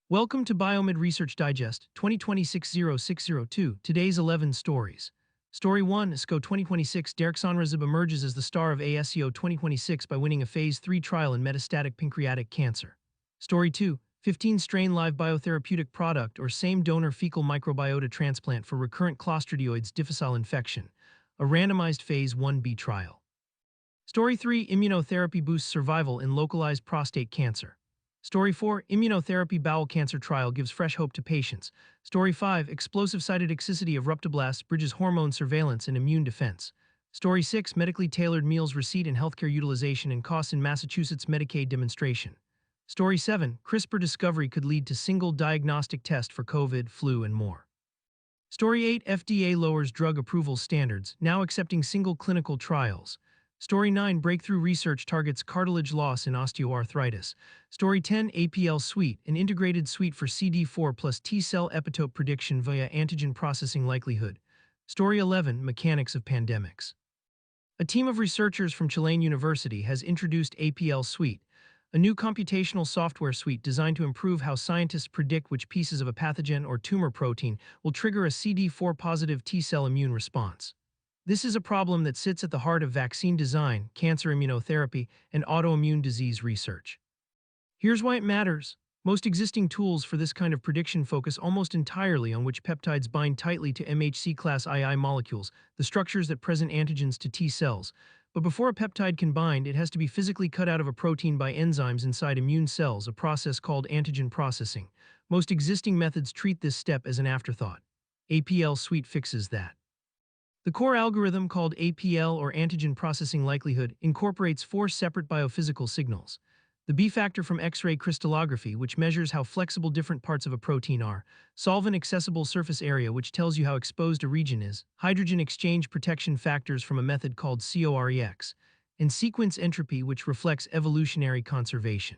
Welcome to BioMed Research Digest 2026-0602, today's 11 stories. Story 1, ASCO 2026, Daraxonrasib emerges as the star of ASCO 2026 by winning a Phase 3 trial in metastatic pancreatic cancer. Story 2, 15-strain live biotherapeutic product or same donor fecal microbiota transplant for recurrent Clostridioides difficile infection, a randomized Phase 1b trial. Story 3, Immunotherapy boosts survival in localized prostate cancer. Story 4, Immunotherapy bowel cancer trial gives fresh hope to patients. Story 5, explosive cytotoxicity of ruptoblasts bridges hormone surveillance and immune defense. Story 6, medically tailored meals receipt and healthcare utilization and costs in Massachusetts Medicaid demonstration. Story 7, CRISPR discovery could lead to single diagnostic test for COVID, flu, and more. Story 8, FDA lowers drug approval standards, now accepting single clinical trials. Story 9, breakthrough research targets cartilage loss in osteoarthritis. Story 10, APLSuite, an integrated suite for CD4 plus T-cell epitope prediction via antigen processing likelihood. Story 11, mechanics of pandemics. A team of researchers from Chilean University has introduced APLSuite, a new computational software suite designed to improve how scientists predict which pieces of a pathogen or tumor protein will trigger a CD4-positive T-cell immune response. This is a problem that sits at the heart of vaccine design, cancer immunotherapy, and autoimmune disease research. Here's why it matters. Most existing tools for this kind of prediction focus almost entirely on which peptides bind tightly to MHC class II molecules, the structures that present antigens to T cells. But before a peptide can bind, it has to be physically cut out of a protein by enzymes inside immune cells, a process called antigen processing. Most existing methods treat this step as an afterthought. APLSuite fixes that. The core algorithm, called APL or antigen processing likelihood, incorporates 4 separate biophysical signals. The B factor from X-ray crystallography, which measures how flexible different parts of a protein are, solvent accessible surface area, which tells you how exposed a region is, hydrogen exchange protection factors from a method called COREX, and sequence entropy, which reflects evolutionary conservation.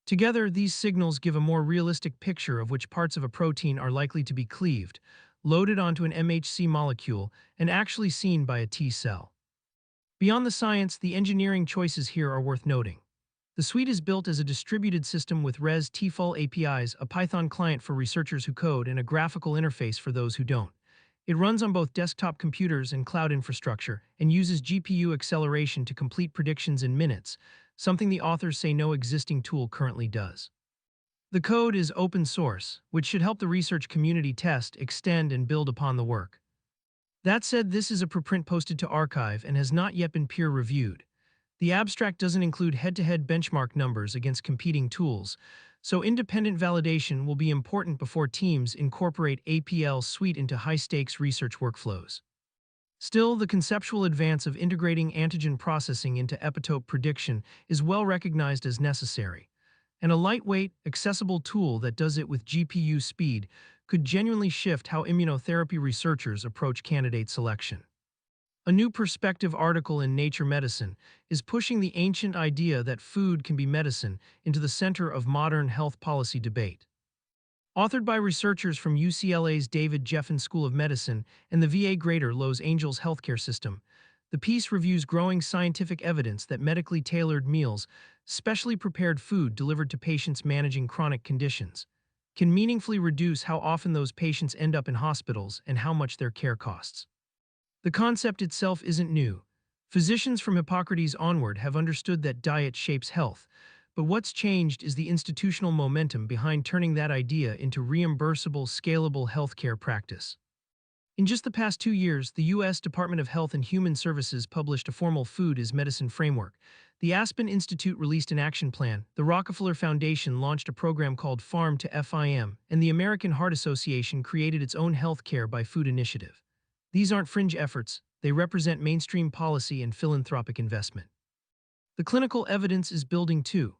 Together, these signals give a more realistic picture of which parts of a protein are likely to be cleaved, loaded onto an MHC molecule, and actually seen by a T cell. Beyond the science, the engineering choices here are worth noting. The suite is built as a distributed system with res-tful APIs, a Python client for researchers who code, and a graphical interface for those who don't. It runs on both desktop computers and cloud infrastructure, and uses GPU acceleration to complete predictions in minutes, something the authors say no existing tool currently does. The code is open source, which should help the research community test, extend, and build upon the work. That said, this is a preprint posted to arXiv and has not yet been peer-reviewed. The abstract doesn't include head-to-head benchmark numbers against competing tools, so independent validation will be important before teams incorporate APLSuite into high-stakes research workflows. Still, the conceptual advance of integrating antigen processing into epitope prediction is well recognized as necessary, and a lightweight, accessible tool that does it with GPU speed could genuinely shift how immunotherapy researchers approach candidate selection. A new perspective article in Nature Medicine is pushing the ancient idea that food can be medicine into the center of modern health policy debate. Authored by researchers from UCLA's David Geffen School of Medicine and the VA Greater Los Angeles healthcare system, the piece reviews growing scientific evidence that medically tailored meals, specially prepared food delivered to patients managing chronic conditions, can meaningfully reduce how often those patients end up in hospitals and how much their care costs. The concept itself isn't new. Physicians from Hippocrates onward have understood that diet shapes health, but what's changed is the institutional momentum behind turning that idea into reimbursable, scalable healthcare practice. In just the past 2 years, the U.S. Department of Health and Human Services published a formal Food is Medicine framework. The Aspen Institute released an action plan, the Rockefeller Foundation launched a program called Farm to FIM, and the American Heart Association created its own Healthcare by Food initiative. These aren't fringe efforts, they represent mainstream policy and philanthropic investment. The clinical evidence is building too.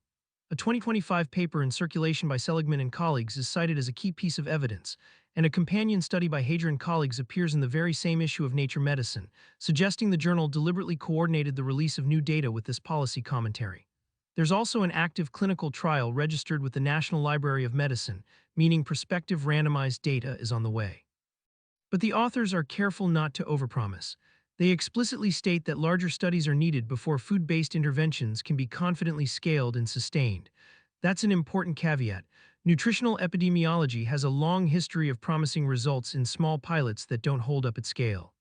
A 2025 paper in Circulation by Seligman and colleagues is cited as a key piece of evidence, and a companion study by Hager and colleagues appears in the very same issue of Nature Medicine, suggesting the journal deliberately coordinated the release of new data with this policy commentary. There's also an active clinical trial registered with the National Library of Medicine, meaning prospective randomized data is on the way. But the authors are careful not to overpromise. They explicitly state that larger studies are needed before food-based interventions can be confidently scaled and sustained. That's an important caveat. Nutritional epidemiology has a long history of promising results in small pilots that don't hold up at scale.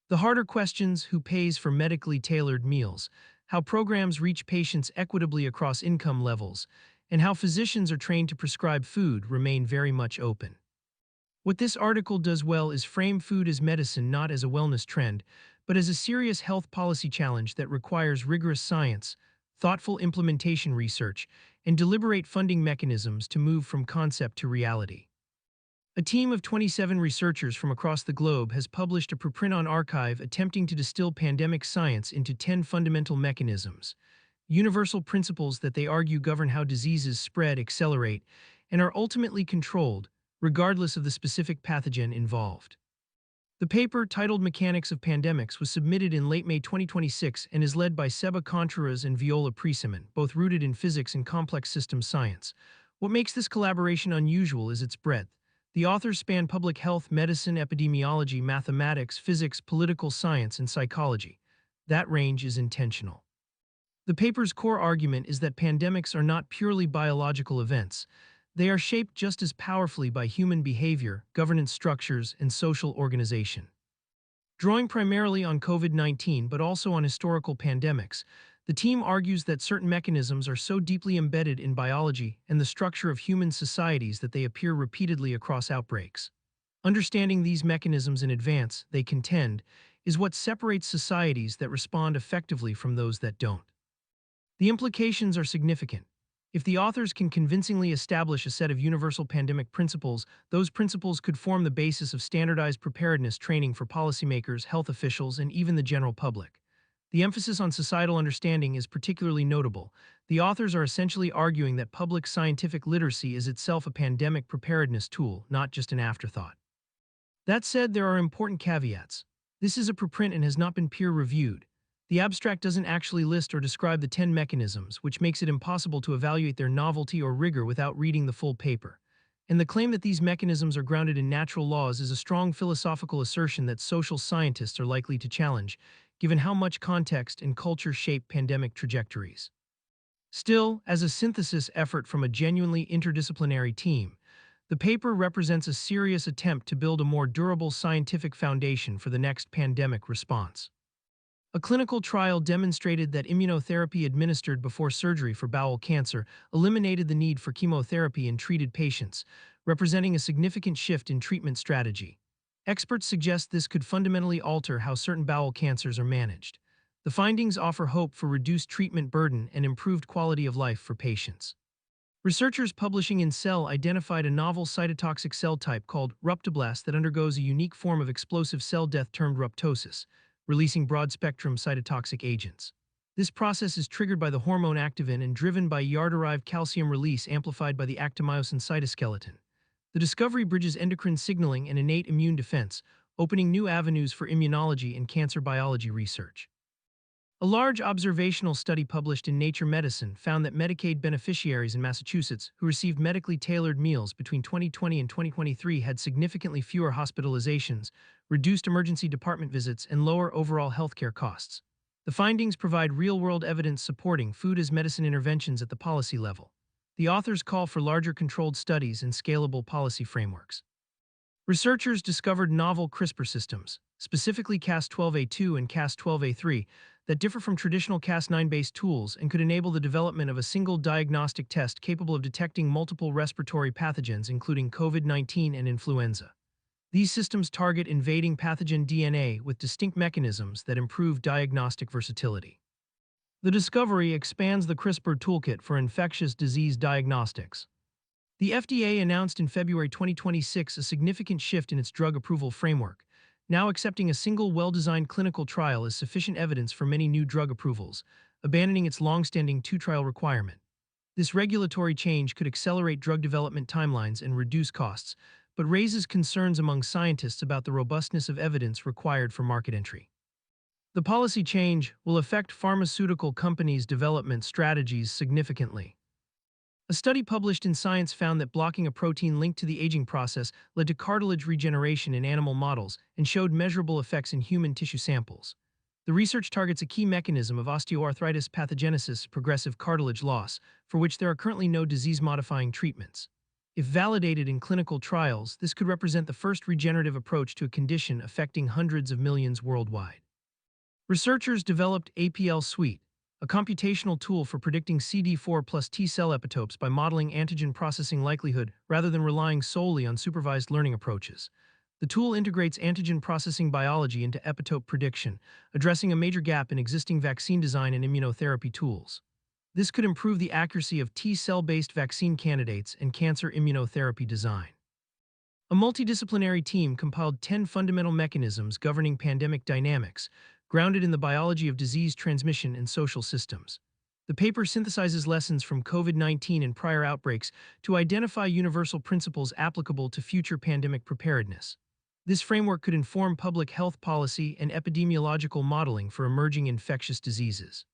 The harder questions, who pays for medically tailored meals, how programs reach patients equitably across income levels, and how physicians are trained to prescribe food remain very much open. What this article does well is frame food as medicine not as a wellness trend, but as a serious health policy challenge that requires rigorous science, thoughtful implementation research, and deliberate funding mechanisms to move from concept to reality. A team of 27 researchers from across the globe has published a preprint on Archive attempting to distill pandemic science into 10 fundamental mechanisms, universal principles that they argue govern how diseases spread, accelerate, and are ultimately controlled, regardless of the specific pathogen involved. The paper, titled Mechanics of Pandemics, was submitted in late May 2026 and is led by Seba Contreras and Viola Priseman, both rooted in physics and complex systems science. What makes this collaboration unusual is its breadth. The authors span public health, medicine, epidemiology, mathematics, physics, political science, and psychology. That range is intentional. The paper's core argument is that pandemics are not purely biological events. They are shaped just as powerfully by human behavior, governance structures, and social organization. Drawing primarily on COVID-19 but also on historical pandemics, the team argues that certain mechanisms are so deeply embedded in biology and the structure of human societies that they appear repeatedly across outbreaks. Understanding these mechanisms in advance, they contend, is what separates societies that respond effectively from those that don't. The implications are significant. If the authors can convincingly establish a set of universal pandemic principles, those principles could form the basis of standardized preparedness training for policymakers, health officials, and even the general public. The emphasis on societal understanding is particularly notable. The authors are essentially arguing that public scientific literacy is itself a pandemic preparedness tool, not just an afterthought. That said, there are important caveats. This is a preprint and has not been peer-reviewed. The abstract doesn't actually list or describe the 10 mechanisms, which makes it impossible to evaluate their novelty or rigor without reading the full paper. And the claim that these mechanisms are grounded in natural laws is a strong philosophical assertion that social scientists are likely to challenge, given how much context and culture shape pandemic trajectories. Still, as a synthesis effort from a genuinely interdisciplinary team, the paper represents a serious attempt to build a more durable scientific foundation for the next pandemic response. A clinical trial demonstrated that immunotherapy administered before surgery for bowel cancer eliminated the need for chemotherapy in treated patients, representing a significant shift in treatment strategy. Experts suggest this could fundamentally alter how certain bowel cancers are managed. The findings offer hope for reduced treatment burden and improved quality of life for patients. Researchers publishing in Cell identified a novel cytotoxic cell type called ruptoblasts that undergoes a unique form of explosive cell death termed ruptosis, releasing broad-spectrum cytotoxic agents. This process is triggered by the hormone activin and driven by ER-derived calcium release amplified by the actomyosin cytoskeleton. The discovery bridges endocrine signaling and innate immune defense, opening new avenues for immunology and cancer biology research. A large observational study published in Nature Medicine found that Medicaid beneficiaries in Massachusetts who received medically tailored meals between 2020 and 2023 had significantly fewer hospitalizations, reduced emergency department visits, and lower overall healthcare costs. The findings provide real-world evidence supporting food as medicine interventions at the policy level. The authors call for larger controlled studies and scalable policy frameworks. Researchers discovered novel CRISPR systems, specifically Cas12a2 and Cas12a3, that differ from traditional Cas9-based tools and could enable the development of a single diagnostic test capable of detecting multiple respiratory pathogens including COVID-19 and influenza. These systems target invading pathogen DNA with distinct mechanisms that improve diagnostic versatility. The discovery expands the CRISPR toolkit for infectious disease diagnostics. The FDA announced in February 2026 a significant shift in its drug approval framework, now accepting a single well-designed clinical trial as sufficient evidence for many new drug approvals, abandoning its long-standing two-trial requirement. This regulatory change could accelerate drug development timelines and reduce costs, but raises concerns among scientists about the robustness of evidence required for market entry. The policy change will affect pharmaceutical companies' development strategies significantly. A study published in Science found that blocking a protein linked to the aging process led to cartilage regeneration in animal models and showed measurable effects in human tissue samples. The research targets a key mechanism of osteoarthritis pathogenesis, progressive cartilage loss, for which there are currently no disease-modifying treatments. If validated in clinical trials, this could represent the first regenerative approach to a condition affecting hundreds of millions worldwide. Researchers developed APLSuite, a computational tool for predicting CD4 plus T-cell epitopes by modeling antigen processing likelihood rather than relying solely on supervised learning approaches. The tool integrates antigen processing biology into epitope prediction, addressing a major gap in existing vaccine design and immunotherapy tools. This could improve the accuracy of T-cell-based vaccine candidates and cancer immunotherapy design. A multidisciplinary team compiled 10 fundamental mechanisms governing pandemic dynamics, grounded in the biology of disease transmission and social systems. The paper synthesizes lessons from COVID-19 and prior outbreaks to identify universal principles applicable to future pandemic preparedness. This framework could inform public health policy and epidemiological modeling for emerging infectious diseases.